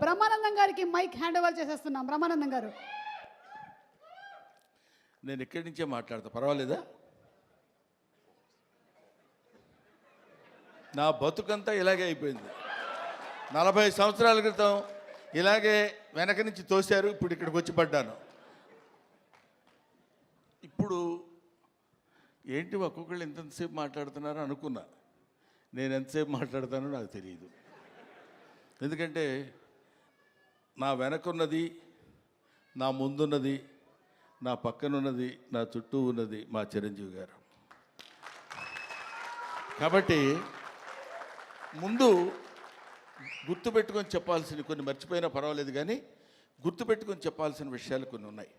బ్రహ్మానందం గారికి mic hand over చేసేస్తున్నాం. బ్రహ్మానందం గారు, నేను ఇక్కడి నుంచే మాట్లాడతా, పర్వాలేదా? నా బతుకంతా ఇలాగే అయిపోయింది. 40 సంవత్సరాల క్రితం ఇలాగే వెనక నుంచి తోశారు, ఇప్పుడు ఇక్కడికి వచ్చి పడ్డాను. ఇప్పుడు ఏంటి ఒక్కొక్కళ్ళు ఎంతసేపు మాట్లాడుతున్నారో అనుకున్నా. నేను ఎంతసేపు మాట్లాడతానో నాకు తెలియదు. ఎందుకంటే నా వెనకున్నది, నా ముందున్నది, నా పక్కనున్నది, నా చుట్టూ ఉన్నది మా చిరంజీవి గారు. కాబట్టి ముందు గుర్తుపెట్టుకొని చెప్పాల్సిన కొన్ని మర్చిపోయినా పర్వాలేదు, కానీ గుర్తుపెట్టుకొని చెప్పాల్సిన విషయాలు కొన్ని ఉన్నాయి.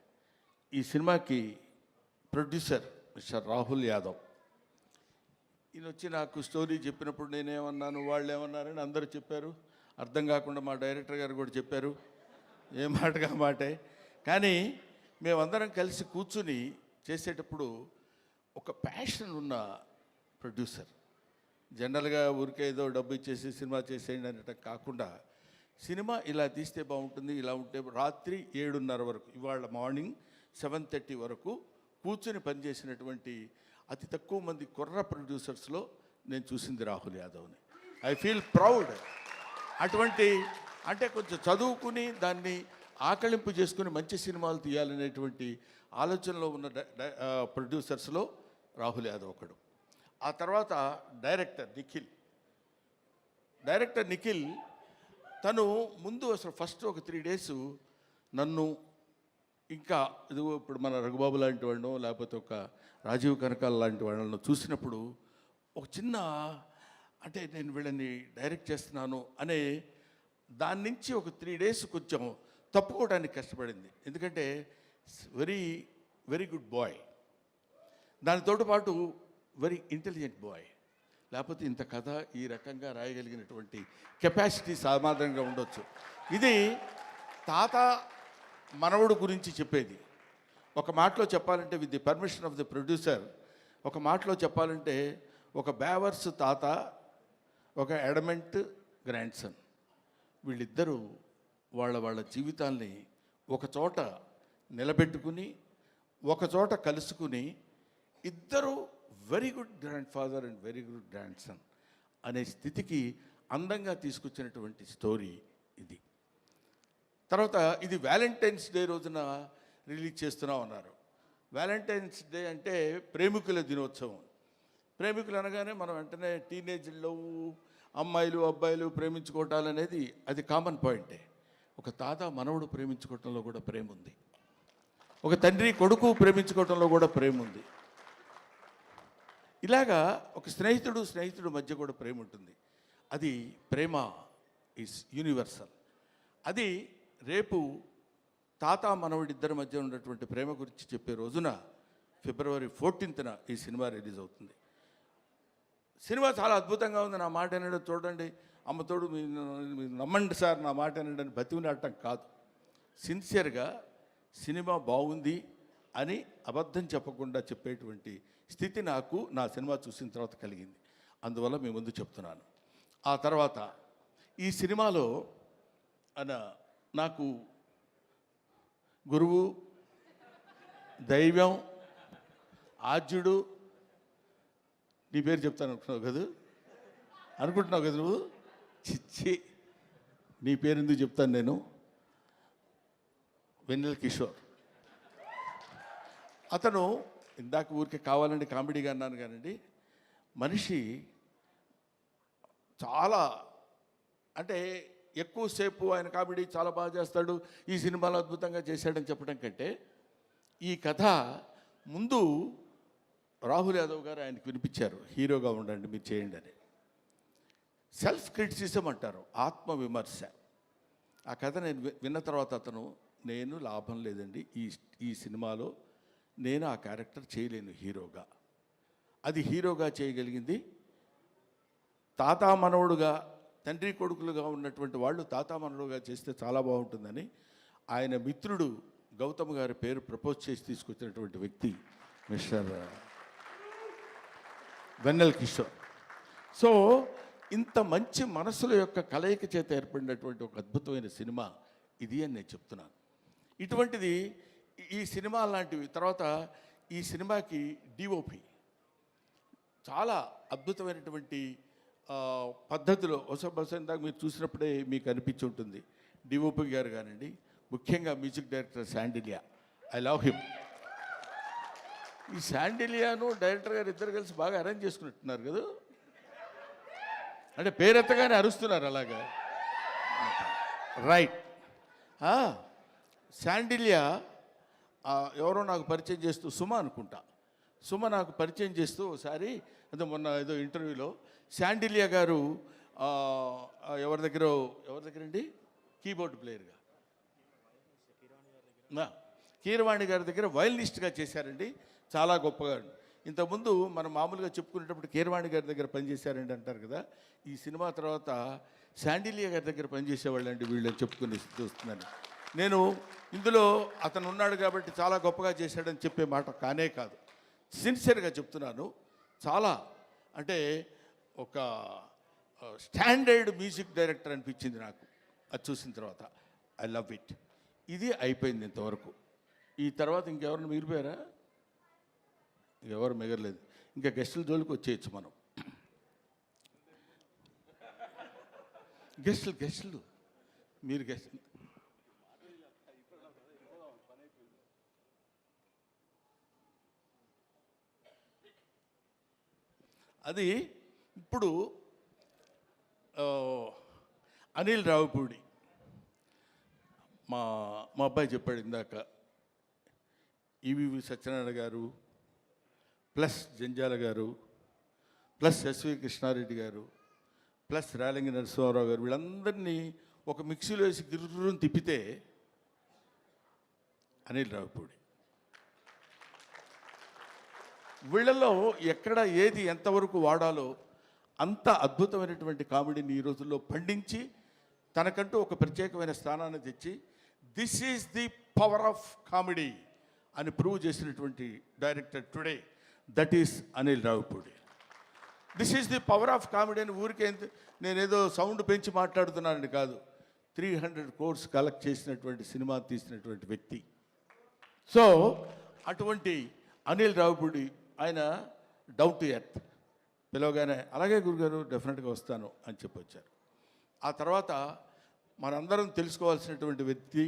ఈ సినిమాకి ప్రొడ్యూసర్ మిస్టర్ రాహుల్ యాదవ్. ఈయన వచ్చి నాకు స్టోరీ చెప్పినప్పుడు నేనేమన్నాను, వాళ్ళు ఏమన్నారని అందరూ చెప్పారు. అర్థం కాకుండా మా డైరెక్టర్ గారు కూడా చెప్పారు, ఏ మాటగా మాటే. కానీ మేమందరం కలిసి కూర్చుని చేసేటప్పుడు ఒక ప్యాషన్ ఉన్న ప్రొడ్యూసర్. జనరల్గా ఊరికే ఏదో డబ్బు ఇచ్చేసి సినిమా చేసేయండి అనటం కాకుండా, సినిమా ఇలా తీస్తే బాగుంటుంది, ఇలా ఉంటే రాత్రి 7:30 వరకు, ఇవాళ మార్నింగ్ 7:30 వరకు కూర్చుని పనిచేసినటువంటి అతి తక్కువ మంది కుర్ర ప్రొడ్యూసర్స్లో నేను చూసింది రాహుల్ యాదవ్ని. I feel proud. అటువంటి అంటే కొంచెం చదువుకుని దాన్ని ఆకళింపు చేసుకుని మంచి సినిమాలు తీయాలనేటువంటి ఆలోచనలో ఉన్న ప్రొడ్యూసర్స్లో రాహుల్ యాదవ్ ఒకడు. ఆ తర్వాత డైరెక్టర్ నిఖిల్ తను ముందు అసలు ఫస్ట్ ఒక 3 డేస్ నన్ను, ఇంకా ఇది ఇప్పుడు మన రఘుబాబు లాంటి వాళ్ళను, లేకపోతే ఒక రాజీవ్ కనకాల లాంటి వాళ్ళను చూసినప్పుడు ఒక చిన్న, అంటే నేను వీళ్ళని డైరెక్ట్ చేస్తున్నాను అనే దాని నుంచి ఒక 3 డేస్ కొంచెం తప్పుకోవడానికి కష్టపడింది. ఎందుకంటే వెరీ వెరీ గుడ్ బాయ్, దానితో పాటు వెరీ ఇంటెలిజెంట్ బాయ్. లేకపోతే ఇంత కథ ఈ రకంగా రాయగలిగినటువంటి కెపాసిటీ సామాన్యంగా ఉండొచ్చు. ఇది తాత మనవడు గురించి చెప్పేది. ఒక మాటలో చెప్పాలంటే, with the permission of the producer, ఒక మాటలో చెప్పాలంటే ఒక బేవర్స్ తాత, ఒక ఎడమెంట్ గ్రాండ్ సన్. వీళ్ళిద్దరూ వాళ్ళ జీవితాల్ని ఒక చోట నిలబెట్టుకుని, ఒక చోట కలుసుకుని, ఇద్దరు very good grand father and very good grand son అనే స్థితికి అందంగా తీసుకొచ్చినటువంటి స్టోరీ ఇది. తర్వాత ఇది వ్యాలంటైన్స్ డే రోజున రిలీజ్ చేస్తున్నాం అన్నారు. వ్యాలంటైన్స్ డే అంటే ప్రేమికుల దినోత్సవం. ప్రేమికులు అనగానే మనం వెంటనే టీనేజ్లో అమ్మాయిలు అబ్బాయిలు ప్రేమించుకోవటాలు అనేది అది కామన్ పాయింటే. ఒక తాత మనవడు ప్రేమించుకోవటంలో కూడా ప్రేమ ఉంది. ఒక తండ్రి కొడుకు ప్రేమించుకోవటంలో కూడా ప్రేమ ఉంది. ఇలాగా ఒక స్నేహితుడు మధ్య కూడా ప్రేమ ఉంటుంది. అది ప్రేమ ఈజ్ యూనివర్సల్. అది రేపు తాత మనవడిద్దరి మధ్య ఉన్నటువంటి ప్రేమ గురించి చెప్పే రోజున February 14th ఈ సినిమా రిలీజ్ అవుతుంది. సినిమా చాలా అద్భుతంగా ఉంది. నా మాట వినడం చూడండి, అమ్మతోడు మీరు నమ్మండి సార్, నా మాట వినడానికి బతికినాడటం కాదు. సిన్సియర్గా సినిమా బాగుంది అని అబద్ధం చెప్పకుండా చెప్పేటువంటి స్థితి నాకు నా సినిమా చూసిన తర్వాత కలిగింది. అందువల్ల మీ ముందు చెప్తున్నాను. ఆ తర్వాత ఈ సినిమాలో నాకు గురువు, దైవం, ఆద్యుడు, నీ పేరు చెప్తాను అనుకుంటున్నావు కదా నువ్వు? చిచ్చి, నీ పేరు ఎందుకు చెప్తాను నేను? వెన్నెల కిషోర్. అతను ఇందాక ఊరికే కావాలండి కామెడీగా అన్నాను కానండి, మనిషి చాలా, అంటే ఎక్కువసేపు ఆయన కామెడీ చాలా బాగా చేస్తాడు, ఈ సినిమాలో అద్భుతంగా చేశాడని చెప్పడం కంటే, ఈ కథ ముందు రాహుల్ యాదవ్ గారు ఆయనకు వినిపించారు, హీరోగా ఉండండి మీరు చేయండి అని. సెల్ఫ్ క్రిటిసిజం అంటారు, ఆత్మవిమర్శ. ఆ కథ నేను విన్న తర్వాత అతను, నేను లాభం లేదండి ఈ సినిమాలో నేను ఆ క్యారెక్టర్ చేయలేను హీరోగా. అది హీరోగా చేయగలిగింది తాత మనవడుగా, తండ్రి కొడుకులుగా ఉన్నటువంటి వాళ్ళు తాత మనవడుగా చేస్తే చాలా బాగుంటుందని ఆయన మిత్రుడు గౌతమ్ గారి పేరు ప్రపోజ్ చేసి తీసుకొచ్చినటువంటి వ్యక్తి మిస్టర్ వెన్నెల కిషోర్. సో ఇంత మంచి మనసుల యొక్క కలయిక చేత ఏర్పడినటువంటి ఒక అద్భుతమైన సినిమా ఇది అని నేను చెప్తున్నాను. ఇటువంటిది ఈ సినిమా లాంటివి. తర్వాత ఈ సినిమాకి డిఓపి చాలా అద్భుతమైనటువంటి పద్ధతిలో బహుశా ఇందాక మీరు చూసినప్పుడే మీకు అనిపించి ఉంటుంది. డిఓపి గారు కానివ్వండి, ముఖ్యంగా music director Sandilya, I love him. ఈ శాండిలియాను డైరెక్టర్ గారు ఇద్దరు కలిసి బాగా అరేంజ్ చేసుకున్నట్టున్నారు కదా, అంటే పేరెత్తగానే అరుస్తున్నారు అలాగా. రైట్. శాండిలియా ఎవరో నాకు పరిచయం చేస్తూ, సుమ అనుకుంటా, సుమ నాకు పరిచయం చేస్తూ ఒకసారి అదే మొన్న ఏదో ఇంటర్వ్యూలో శాండిలియా గారు ఎవరి దగ్గరండి కీబోర్డ్ ప్లేయర్గా కీరవాణి గారి దగ్గర వయలినిస్ట్గా చేశారండి, చాలా గొప్పగా. ఇంతకుముందు మనం మామూలుగా చెప్పుకునేటప్పుడు కీరవాణి గారి దగ్గర పనిచేశారండి అంటారు కదా, ఈ సినిమా తర్వాత శాండిలియా గారి దగ్గర పనిచేసేవాళ్ళండి వీళ్ళని చెప్పుకుని చూస్తున్నాను నేను. ఇందులో అతను ఉన్నాడు కాబట్టి చాలా గొప్పగా చేశాడని చెప్పే మాట కానే కాదు, సిన్సియర్గా చెప్తున్నాను. చాలా అంటే ఒక స్టాండర్డ్ మ్యూజిక్ డైరెక్టర్ అనిపించింది నాకు అది చూసిన తర్వాత. I love it. ఇది అయిపోయింది ఇంతవరకు. ఈ తర్వాత ఇంకెవరైనా మిగిలిపోయారా? ఎవరు మిగలలేదు. ఇంకా గెస్టుల జోలికి వచ్చేయచ్చు మనం. గెస్టులు మీరు గెస్టులు. అది ఇప్పుడు అనిల్ రావిపూడి మా అబ్బాయి చెప్పాడు ఇందాక, ఈవీవి సత్యనారాయణ గారు ప్లస్ జంజాల గారు ప్లస్ ఎస్వి కృష్ణారెడ్డి గారు ప్లస్ రేలంగి నరసింహారావు గారు వీళ్ళందరినీ ఒక మిక్సీలో వేసి గిర్రుని తిప్పితే అనిల్ రావిపూడి. వీళ్ళల్లో ఎక్కడ ఏది ఎంతవరకు వాడాలో అంత అద్భుతమైనటువంటి కామెడీని ఈ రోజుల్లో పండించి తనకంటూ ఒక ప్రత్యేకమైన స్థానాన్ని తెచ్చి this is the power of comedy అని ప్రూవ్ చేసినటువంటి director today, that is Anil Ravipudi. This is the power of comedy అని ఊరికే నేనేదో సౌండ్ పెంచి మాట్లాడుతున్నానని కాదు, 300 crores కలెక్ట్ చేసినటువంటి సినిమా తీసినటువంటి వ్యక్తి. సో అటువంటి అనిల్ రావిపూడి ఆయన డౌన్ టు ఎర్త్, పిలవగానే అలాగే గురుగారు డెఫినెట్గా వస్తాను అని చెప్పొచ్చారు. ఆ తర్వాత మనందరం తెలుసుకోవాల్సినటువంటి వ్యక్తి,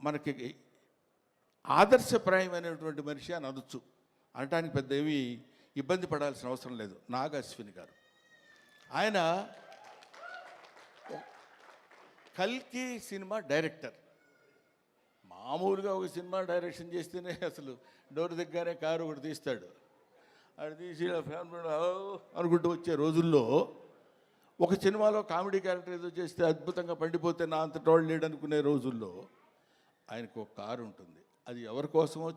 మనకి ఆదర్శప్రాయమైనటువంటి మనిషి అని అనొచ్చు, అనటానికి పెద్ద ఏమీ ఇబ్బంది పడాల్సిన అవసరం లేదు. నాగ అశ్విని గారు, ఆయన కల్కి సినిమా డైరెక్టర్. మామూలుగా ఒక సినిమా డైరెక్షన్ చేస్తేనే అసలు డోర్ దగ్గరనే కారు ఒకటి తీస్తాడు, అది తీసి ఫ్యామిలీ అనుకుంటూ వచ్చే రోజుల్లో ఒక సినిమాలో కామెడీ క్యారెక్టర్ ఏదో చేస్తే అద్భుతంగా పండిపోతే నా అంత టోళ్ళు లేడనుకునే రోజుల్లో ఆయనకు ఒక కారు ఉంటుంది. అది ఎవరి కోసమో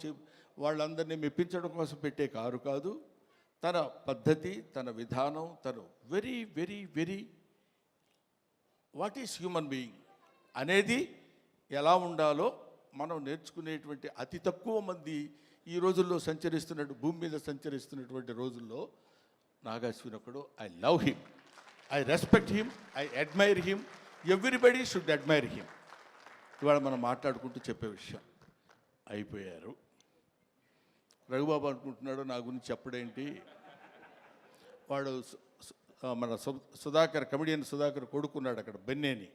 వాళ్ళందరినీ మెప్పించడం కోసం పెట్టే కారు కాదు, తన పద్ధతి, తన విధానం, తను very very very what is human being అనేది ఎలా ఉండాలో మనం నేర్చుకునేటువంటి అతి తక్కువ మంది ఈ రోజుల్లో భూమి మీద సంచరిస్తున్నటువంటి రోజుల్లో నాగాశ్విన్ ఒకడు. I love him, I respect him, I admire him, everybody should admire him. ఇవాళ మనం మాట్లాడుకుంటూ చెప్పే విషయం అయిపోయారు. రఘుబాబు అనుకుంటున్నాడు నా గురించి చెప్పడేంటి, వాడు మన సుధాకర్, కమెడియన్ సుధాకర్ కొడుకున్నాడు అక్కడ బెన్నేని.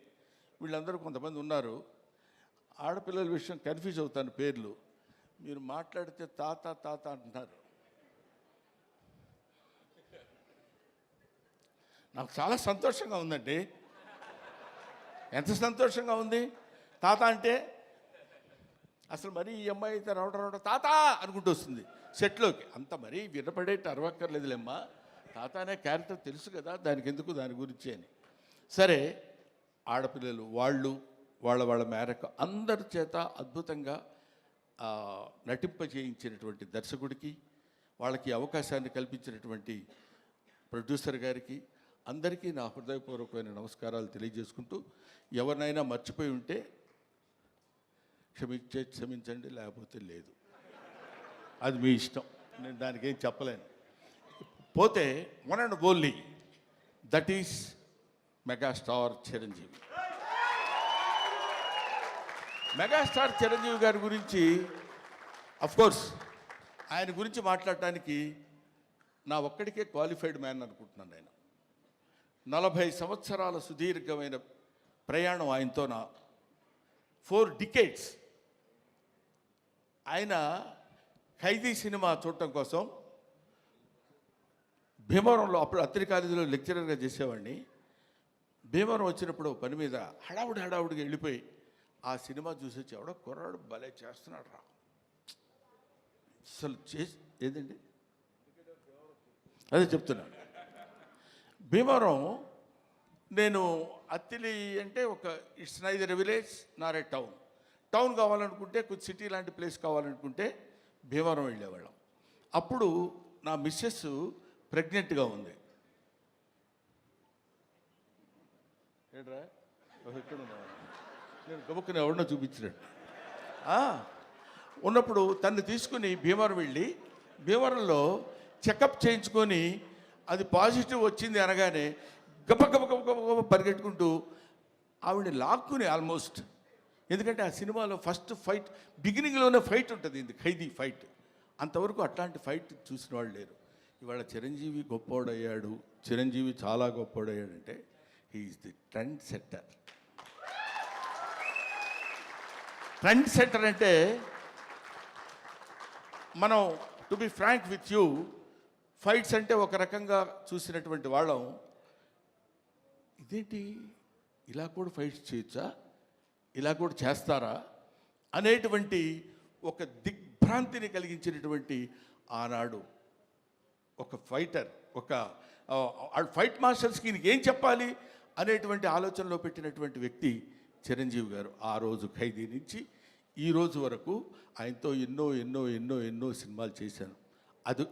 వీళ్ళందరూ కొంతమంది ఉన్నారు, ఆడపిల్లల విషయం కన్ఫ్యూజ్ అవుతాను పేర్లు. మీరు మాట్లాడితే తాత తాత అంటున్నారు. నాకు చాలా సంతోషంగా ఉందండి. ఎంత సంతోషంగా ఉంది తాత అంటే. అసలు మరీ ఈ అమ్మాయి అయితే రావడం తాత అనుకుంటూ వస్తుంది సెట్లోకి. అంత మరీ వినపడేట్టు అరవక్కర్లేదులేమ్మా, తాత అనే క్యారెక్టర్ తెలుసు కదా, దానికి ఎందుకు దాని గురించి అని. సరే, ఆడపిల్లలు వాళ్ళ మేరకు అందరి చేత అద్భుతంగా నటింపజేయించినటువంటి దర్శకుడికి, వాళ్ళకి అవకాశాన్ని కల్పించినటువంటి ప్రొడ్యూసర్ గారికి, అందరికీ నా హృదయపూర్వకమైన నమస్కారాలు తెలియజేసుకుంటూ, ఎవరినైనా మర్చిపోయి ఉంటే క్షమించండి, లేకపోతే లేదు, అది మీ ఇష్టం, నేను దానికి ఏం చెప్పలేను. పోతే one and only that is megastar Chiranjeevi. Megastar Chiranjeevi గారి గురించి కోర్స్ ఆయన గురించి మాట్లాడటానికి నా ఒక్కడికే క్వాలిఫైడ్ మ్యాన్ అనుకుంటున్నాను. నేను 40 సంవత్సరాల సుదీర్ఘమైన ప్రయాణం ఆయనతో, నా 4 decades. ఆయన ఖైదీ సినిమా చూడటం కోసం భీమవరంలో, అప్పుడు అత్తిరి కాలేజీలో లెక్చరర్గా చేసేవాడిని. భీమవరం వచ్చినప్పుడు పని మీద హడావుడిగా వెళ్ళిపోయి ఆ సినిమా చూసి వచ్చి ఎవడో కుర్రాడు భలే చేస్తున్నాడు రా అసలు ఏదండి అదే చెప్తున్నాను. భీమవరం నేను అత్తిలి అంటే ఒక it's neither village Nar A town కావాలనుకుంటే కొంచెం సిటీ లాంటి ప్లేస్ కావాలనుకుంటే భీమవరం వెళ్ళేవాళ్ళం. అప్పుడు నా మిస్సెస్ ప్రెగ్నెంట్గా ఉంది. ఏంట్రా ఎక్కడ నేను గబుక్కుని ఎవరినో చూపించినట్టు ఉన్నప్పుడు తను తీసుకుని భీమవరం వెళ్ళి భీమవరంలో చెకప్ చేయించుకొని అది పాజిటివ్ వచ్చింది అనగానే గబ పరిగెట్టుకుంటూ ఆవిడని లాక్కుని ఆల్మోస్ట్, ఎందుకంటే ఆ సినిమాలో ఫస్ట్ ఫైట్ బిగినింగ్లోనే ఫైట్ ఉంటుంది, ఇది ఖైదీ ఫైట్. అంతవరకు అట్లాంటి ఫైట్ చూసిన వాళ్ళు లేరు. ఇవాళ చిరంజీవి గొప్పోడయ్యాడు, చిరంజీవి చాలా గొప్పోడయ్యాడంటే he is the trend setter. Trend setter అంటే మనం to be frank with you, fights అంటే ఒక రకంగా చూసినటువంటి వాళ్ళం, ఇదేంటి ఇలా కూడా ఫైట్స్ చేయొచ్చా, ఇలా కూడా చేస్తారా అనేటువంటి ఒక దిగ్భ్రాంతిని కలిగించినటువంటి ఆనాడు ఒక ఫైటర్, ఒక ఫైట్ మాస్టర్స్కి ఈయనకి ఏం చెప్పాలి అనేటువంటి ఆలోచనలో పెట్టినటువంటి వ్యక్తి చిరంజీవి గారు. ఆ రోజు ఖైదీ నుంచి ఈ రోజు వరకు ఆయనతో ఎన్నో ఎన్నో ఎన్నో ఎన్నో సినిమాలు చేశాను.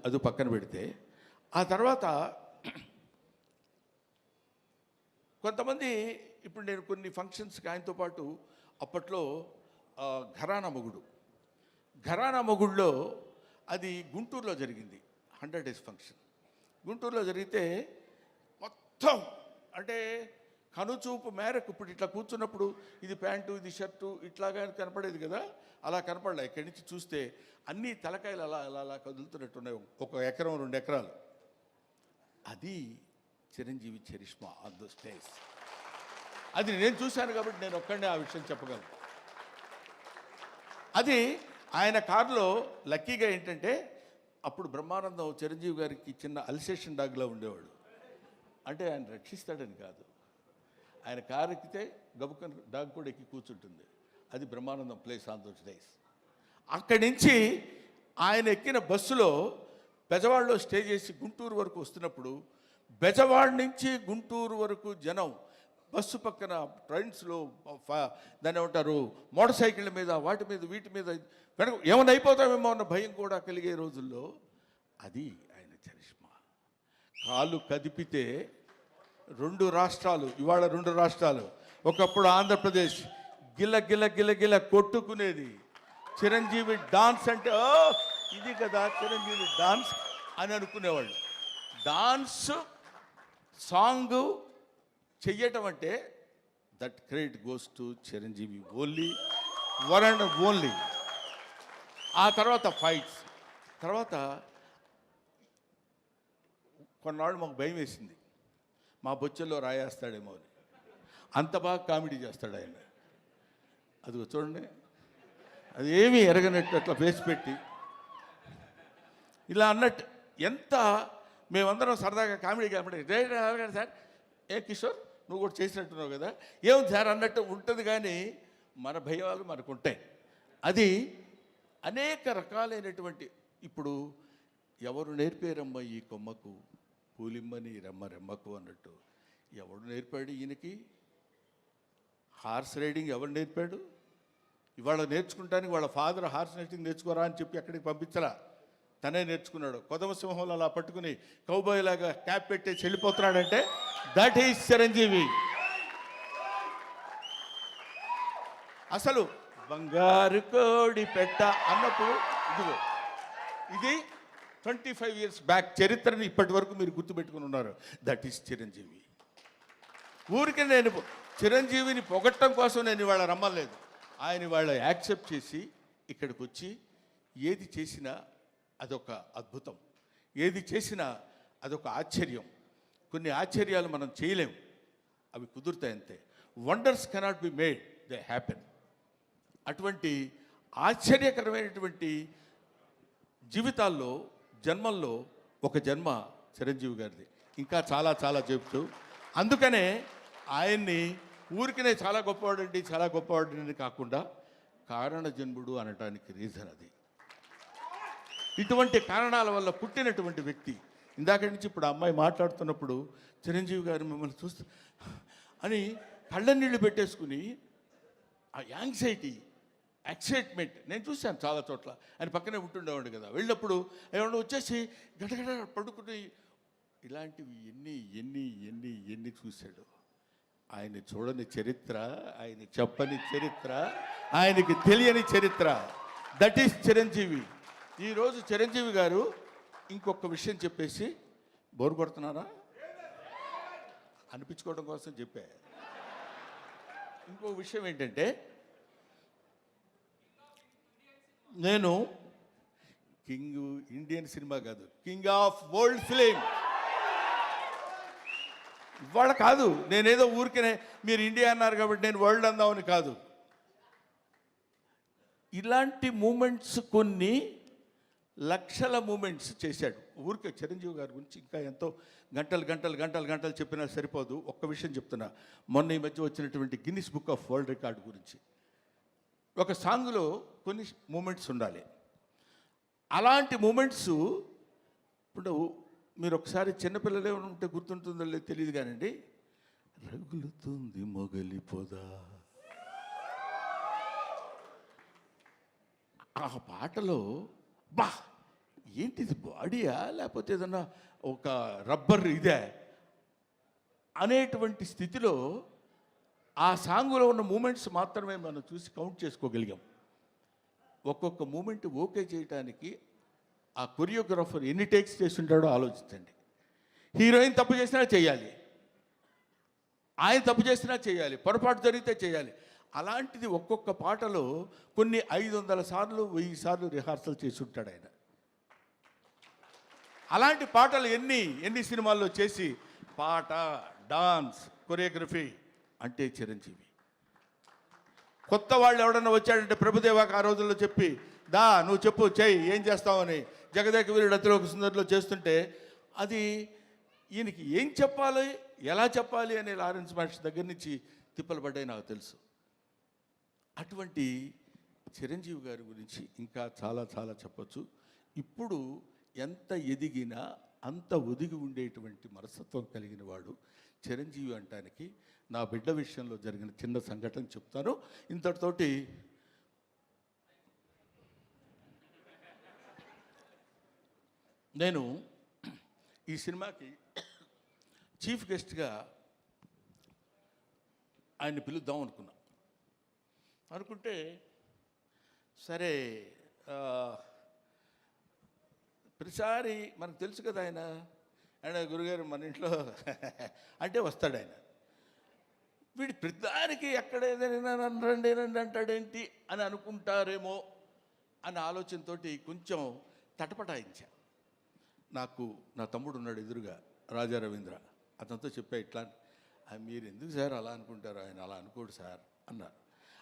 అది పక్కన పెడితే ఆ తర్వాత కొంతమంది, ఇప్పుడు నేను కొన్ని ఫంక్షన్స్కి ఆయనతో పాటు అప్పట్లో ఘరానా మొగుడులో అది గుంటూరులో జరిగింది, 100 days ఫంక్షన్ గుంటూరులో జరిగితే మొత్తం అంటే కనుచూపు మేరకు ఇప్పుడు ఇట్లా కూర్చున్నప్పుడు ఇది ప్యాంటు ఇది షర్టు ఇట్లాగా కనపడేది కదా, అలా కనపడలే. ఇక్కడి నుంచి చూస్తే అన్ని తలకాయలు అలా అలా అలా కదులుతున్నట్టున్నాయి, 1 ఎకరం 2 ఎకరాలు. అది Chiranjeevi charisma on the stage. అది నేను చూశాను కాబట్టి నేను ఒక్కడే ఆ విషయం చెప్పగలను. అది ఆయన కారులో లక్కీగా ఏంటంటే అప్పుడు బ్రహ్మానందం చిరంజీవి గారికి చిన్న అల్సేషన్ డాగ్లా ఉండేవాడు. అంటే ఆయన రక్షిస్తాడని కాదు, ఆయన కారు ఎక్కితే గబుకన్ డాగ్ కూడా ఎక్కి కూర్చుంటుంది. అది Brahmanandam place on those days. అక్కడి నుంచి ఆయన ఎక్కిన బస్సులో బెజవాడలో స్టే చేసి గుంటూరు వరకు వస్తున్నప్పుడు బెజవాడ నుంచి గుంటూరు వరకు జనం బస్సు పక్కన ట్రైన్స్లో దాన్ని ఏమంటారు మోటార్ సైకిళ్ళ మీద వాటి మీద వీటి మీద వెనక ఏమైనా అయిపోతామేమో అన్న భయం కూడా కలిగే రోజుల్లో అది ఆయన చరిష్మా. కాలు కదిపితే 2 రాష్ట్రాలు, ఇవాళ 2 రాష్ట్రాలు, ఒకప్పుడు ఆంధ్రప్రదేశ్ గిల్ల గిల్ల గిల్ల గిల్ల కొట్టుకునేది. చిరంజీవి డాన్స్ అంటే ఇది కదా చిరంజీవి డాన్స్ అని అనుకునేవాళ్ళు. డాన్స్ సాంగ్ చెయ్యటం అంటే that credit goes to Chiranjeevi only, one and only. ఆ తర్వాత ఫైట్స్, తర్వాత కొన్నాళ్ళు మాకు భయం వేసింది, మా బొచ్చల్లో రాయేస్తాడేమో అని. అంత బాగా కామెడీ చేస్తాడు ఆయన. అది చూడండి, అది ఏమీ ఎరగనట్టు అట్లా ఫేస్ పెట్టి ఇలా అన్నట్టు, ఎంత మేమందరం సరదాగా కామెడీ సార్ ఏ కిషోర్ నువ్వు కూడా చేసినట్టున్నావు కదా, ఏముంది సార్ అన్నట్టు ఉంటుంది. కానీ మన భయాలు మనకు ఉంటాయి. అది అనేక రకాలైనటువంటి, ఇప్పుడు ఎవరు నేర్పారమ్మ ఈ కొమ్మకు పూలిమ్మని రెమ్మకు అన్నట్టు, ఎవడు నేర్పాడు ఈయనకి హార్స్ రైడింగ్? ఎవరు నేర్పాడు? ఇవాళ నేర్చుకుంటానికి వాళ్ళ ఫాదర్ హార్స్ రైడింగ్ నేర్చుకోరా అని చెప్పి అక్కడికి పంపించరా, తనే నేర్చుకున్నాడు. కొదమ సింహంలో అలా పట్టుకుని కౌబాయ్ లాగా క్యాప్ పెట్టేసి వెళ్ళిపోతున్నాడంటే దట్ ఈస్ చిరంజీవి. అసలు బంగారు కోడి పెట్ట అన్నప్పుడు ఇదిగో ఇది 25 years బ్యాక్ చరిత్రని ఇప్పటి వరకు మీరు గుర్తుపెట్టుకుని ఉన్నారు. That is Chiranjeevi. ఊరికే నేను చిరంజీవిని పొగట్టడం కోసం నేను ఇవాళ రమ్మలేదు. ఆయన ఇవాళ యాక్సెప్ట్ చేసి ఇక్కడికి వచ్చి ఏది చేసినా అదొక అద్భుతం, ఏది చేసినా అదొక ఆశ్చర్యం. కొన్ని ఆశ్చర్యాలు మనం చేయలేం, అవి కుదురుతాయి అంతే. Wonders cannot be made, they happen. అటువంటి ఆశ్చర్యకరమైనటువంటి జీవితాల్లో జన్మల్లో ఒక జన్మ చిరంజీవి గారిది. ఇంకా చాలా చాలా చెప్తూ, అందుకనే ఆయన్ని ఊరికనే చాలా గొప్పవాడండి చాలా గొప్పవాడని కాకుండా కారణ జన్ముడు అనటానికి రీజన్ అది. ఇటువంటి కారణాల వల్ల పుట్టినటువంటి వ్యక్తి. ఇందాక నుంచి ఇప్పుడు ఆ అమ్మాయి మాట్లాడుతున్నప్పుడు చిరంజీవి గారు మిమ్మల్ని చూస్తూ అని కళ్ళ నీళ్ళు పెట్టేసుకుని ఆ యాంగ్జైటీ, ఎక్సైట్మెంట్ నేను చూశాను చాలా చోట్ల. ఆయన పక్కనే ఉంటుండేవాడు కదా, వెళ్ళినప్పుడు ఎవరైనా వచ్చేసి గడగడ పడుకుని ఇలాంటివి ఎన్ని ఎన్ని ఎన్ని ఎన్ని చూశాడు. ఆయన చూడని చరిత్ర, ఆయన చెప్పని చరిత్ర, ఆయనకి తెలియని చరిత్ర. That is Chiranjeevi. ఈరోజు చిరంజీవి గారు ఇంకొక విషయం చెప్పేసి బోరు కొడుతున్నారా అనిపించుకోవడం కోసం చెప్పా. ఇంకో విషయం ఏంటంటే, నేను కింగ్ ఇండియన్ సినిమా కాదు, కింగ్ ఆఫ్ వరల్డ్ ఫిలిం. ఇవాళ కాదు, నేనేదో ఊరికనే మీరు ఇండియా అన్నారు కాబట్టి నేను వరల్డ్ అందామని కాదు. ఇలాంటి మూమెంట్స్ కొన్ని లక్షల మూమెంట్స్ చేశాడు. ఊరికే చిరంజీవి గారి గురించి ఇంకా ఎంతో గంటలు గంటలు గంటలు గంటలు చెప్పినా సరిపోదు. ఒక్క విషయం చెప్తున్నా, మొన్న ఈ మధ్య వచ్చినటువంటి Guinness book of world record గురించి. ఒక సాంగ్లో కొన్ని మూమెంట్స్ ఉండాలి. అలాంటి మూమెంట్స్ ఇప్పుడు మీరు ఒకసారి చిన్నపిల్లలే ఉంటే గుర్తుంటుందో లేదో తెలియదు కానండి, రగులుతుంది మొగలి పొద, ఆ పాటలో బా ఏంటిది బాడీయా లేకపోతే ఏదన్నా ఒక రబ్బర్ ఇదే అనేటువంటి స్థితిలో ఆ సాంగులో ఉన్న మూమెంట్స్ మాత్రమే మనం చూసి కౌంట్ చేసుకోగలిగాం. ఒక్కొక్క మూమెంట్ ఓకే చేయడానికి ఆ కొరియోగ్రాఫర్ ఎన్ని టేక్స్ చేస్తుంటాడో ఆలోచించండి. హీరోయిన్ తప్పు చేసినా చేయాలి, ఆయన తప్పు చేసినా చేయాలి, పొరపాటు జరిగితే చేయాలి. అలాంటిది ఒక్కొక్క పాటలో కొన్ని 500 సార్లు 1000 సార్లు రిహార్సల్ చేసి ఉంటాడు ఆయన. అలాంటి పాటలు ఎన్ని సినిమాల్లో చేసి పాట, డాన్స్, కొరియోగ్రఫీ అంటే చిరంజీవి. కొత్త వాళ్ళు ఎవడన్నా వచ్చాడంటే ప్రభుదేవాకి ఆ రోజుల్లో చెప్పి దా నువ్వు చెప్పు చెయ్యి ఏం చేస్తావని జగదేక వీరుడు అతిలోక సుందరిలో చేస్తుంటే అది ఈయనకి ఏం చెప్పాలి ఎలా చెప్పాలి అనే లారెన్స్ మహర్షి దగ్గర నుంచి తిప్పలు పడ్డాయి నాకు తెలుసు. అటువంటి చిరంజీవి గారి గురించి ఇంకా చాలా చాలా చెప్పచ్చు. ఇప్పుడు ఎంత ఎదిగినా అంత ఒదిగి ఉండేటువంటి మనస్తత్వం కలిగిన వాడు చిరంజీవి అంటానికి నా బిడ్డ విషయంలో జరిగిన చిన్న సంఘటన చెప్తాను. ఇంతటితోటి నేను ఈ సినిమాకి చీఫ్ గెస్ట్గా ఆయన్ని పిలుద్దాం అనుకుంటే సరే ప్రతిసారి మనకు తెలుసు కదా ఆయన గురుగారు మన ఇంట్లో అంటే వస్తాడు ఆయన. వీడి ప్రతిదానికి ఎక్కడ ఏదైనా రండి అంటాడేంటి అని అనుకుంటారేమో అనే ఆలోచనతో కొంచెం తటపటాయించా. నాకు నా తమ్ముడు ఉన్నాడు ఎదురుగా, రాజా రవీంద్ర. అతనితో చెప్పా ఇట్లా, మీరు ఎందుకు సార్ అలా అనుకుంటారు, ఆయన అలా అనుకోడు సార్ అన్నారు.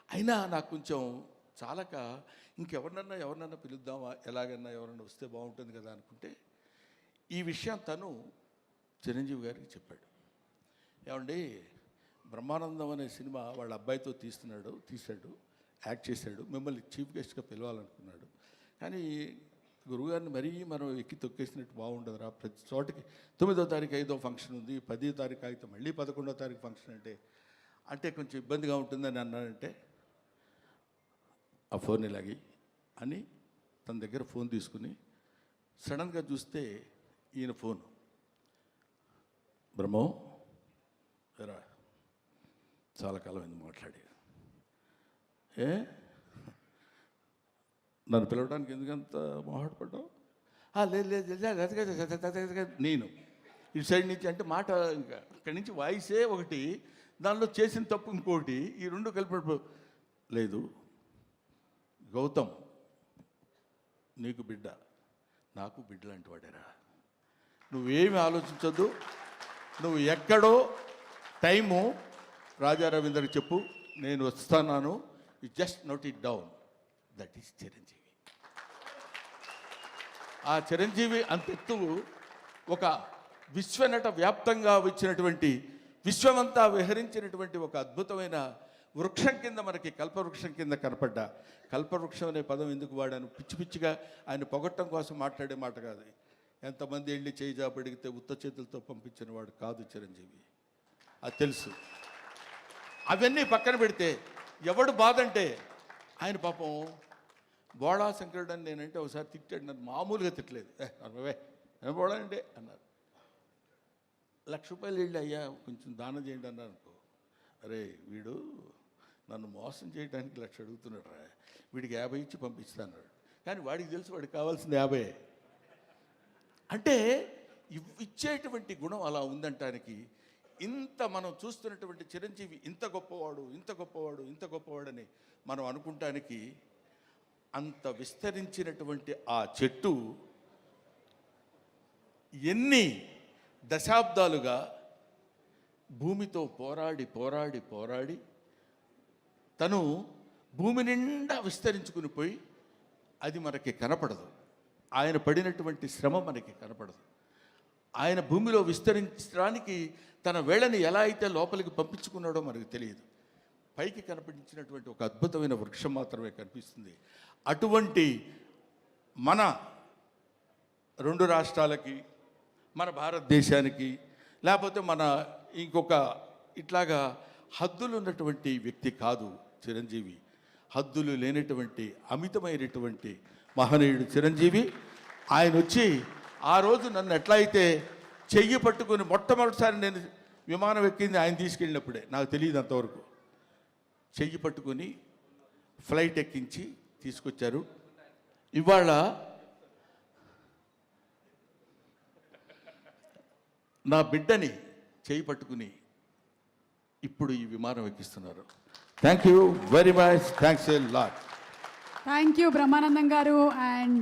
అయినా నాకు కొంచెం చాలక ఎవరినన్నా పిలుద్దామా, ఎలాగన్నా ఎవరన్నా వస్తే బాగుంటుంది కదా అనుకుంటే ఈ విషయం తను చిరంజీవి గారికి చెప్పాడు. ఏమండి బ్రహ్మానందం అనే సినిమా వాళ్ళ అబ్బాయితో తీశాడు, యాక్ట్ చేశాడు, మిమ్మల్ని చీఫ్ గెస్ట్గా పిలవాలనుకున్నాడు. కానీ గురువుగారిని మరీ మనం ఎక్కి తొక్కేసినట్టు బాగుండదురా, ప్రతి చోటకి 9వ తారీఖు 5వ ఫంక్షన్ ఉంది, 10వ తారీఖు అయితే మళ్ళీ 11వ తారీఖు ఫంక్షన్ అంటే కొంచెం ఇబ్బందిగా ఉంటుందని అన్నాడంటే ఆ ఫోన్ ఇలాగి అని తన దగ్గర ఫోన్ తీసుకుని సడన్గా చూస్తే ఈయన ఫోన్, బ్రహ్మో రా చాలా కాలం అయింది మాట్లాడి, నన్ను పిలవడానికి ఎందుకంత మొహాటపడ్డావు? లేదు నేను ఇటు సైడ్ నుంచి అంటే మాట ఇంకా అక్కడి నుంచి వాయిసే ఒకటి దానిలో చేసిన తప్పు ఇంకోటి, ఈ రెండు కలిపినప్పుడు లేదు. గౌతమ్ నీకు బిడ్డ, నాకు బిడ్డ లాంటి వాడేరా, నువ్వేమి ఆలోచించొద్దు, నువ్వు ఎక్కడో టైము రాజా రవీంద్రకి చెప్పు, నేను వస్తున్నాను, you just note it down. That is Chiranjeevi. ఆ చిరంజీవి అంతెత్తు ఒక విశ్వనట వ్యాప్తంగా వచ్చినటువంటి, విశ్వమంతా విహరించినటువంటి ఒక అద్భుతమైన వృక్షం కింద, మనకి కల్పవృక్షం కింద కనపడ్డా. కల్పవృక్షం అనే పదం ఎందుకు వాడాను, పిచ్చి పిచ్చిగా ఆయన పొగట్టం కోసం మాట్లాడే మాట కాదు. ఎంతమంది వెళ్ళి చేయి జాబడిగితే ఉత్త చేతులతో పంపించిన వాడు కాదు చిరంజీవి, అది తెలుసు. అవన్నీ పక్కన పెడితే ఎవడు బాధ అంటే, ఆయన పాపం బోళా శంకరుడు అని నేనంటే ఒకసారి తిట్టాడు, నన్ను మామూలుగా తిట్టలేదు. ఏం బోళా అంటే అన్నారు. 1,00,000 రూపాయలు వెళ్ళి అయ్యా కొంచెం దానం చేయండి అన్నారు అనుకో, అరే వీడు నన్ను మోసం చేయడానికి 1,00,000 అడుగుతున్నాడు రా, వీడికి 50 ఇచ్చి పంపిస్తాను. కానీ వాడికి తెలుసు వాడికి కావాల్సింది 50. అంటే ఇచ్చేటువంటి గుణం అలా ఉందంటానికి, ఇంత మనం చూస్తున్నటువంటి చిరంజీవి ఇంత గొప్పవాడు, ఇంత గొప్పవాడు, ఇంత గొప్పవాడని మనం అనుకుంటానికి, అంత విస్తరించినటువంటి ఆ చెట్టు ఎన్ని దశాబ్దాలుగా భూమితో పోరాడి పోరాడి పోరాడి తను భూమి నిండా విస్తరించుకుని పోయి, అది మనకి కనపడదు. ఆయన పడినటువంటి శ్రమ మనకి కనపడదు. ఆయన భూమిలో విస్తరించడానికి తన వేళని ఎలా అయితే లోపలికి పంపించుకున్నాడో మనకు తెలియదు. పైకి కనిపించినటువంటి ఒక అద్భుతమైన వృక్షం మాత్రమే కనిపిస్తుంది. అటువంటి మన 2 రాష్ట్రాలకి, మన భారతదేశానికి, లేకపోతే మన ఇంకొక ఇట్లాగా హద్దులు ఉన్నటువంటి వ్యక్తి కాదు చిరంజీవి. హద్దులు లేనటువంటి అమితమైనటువంటి మహనీయుడు చిరంజీవి. ఆయన వచ్చి ఆ రోజు నన్ను ఎట్లా అయితే చెయ్యి పట్టుకుని, మొట్టమొదటిసారి నేను విమానం ఎక్కింది ఆయన తీసుకెళ్ళినప్పుడే, నాకు తెలియదు అంతవరకు. చెయ్యి పట్టుకొని ఫ్లైట్ ఎక్కించి తీసుకొచ్చారు. ఇవాళ నా బిడ్డని చెయ్యి పట్టుకుని ఇప్పుడు ఈ విమానం ఎక్కిస్తున్నారు. Thank you very much, thanks a lot. Thank you Brahmanandam గారు. అండ్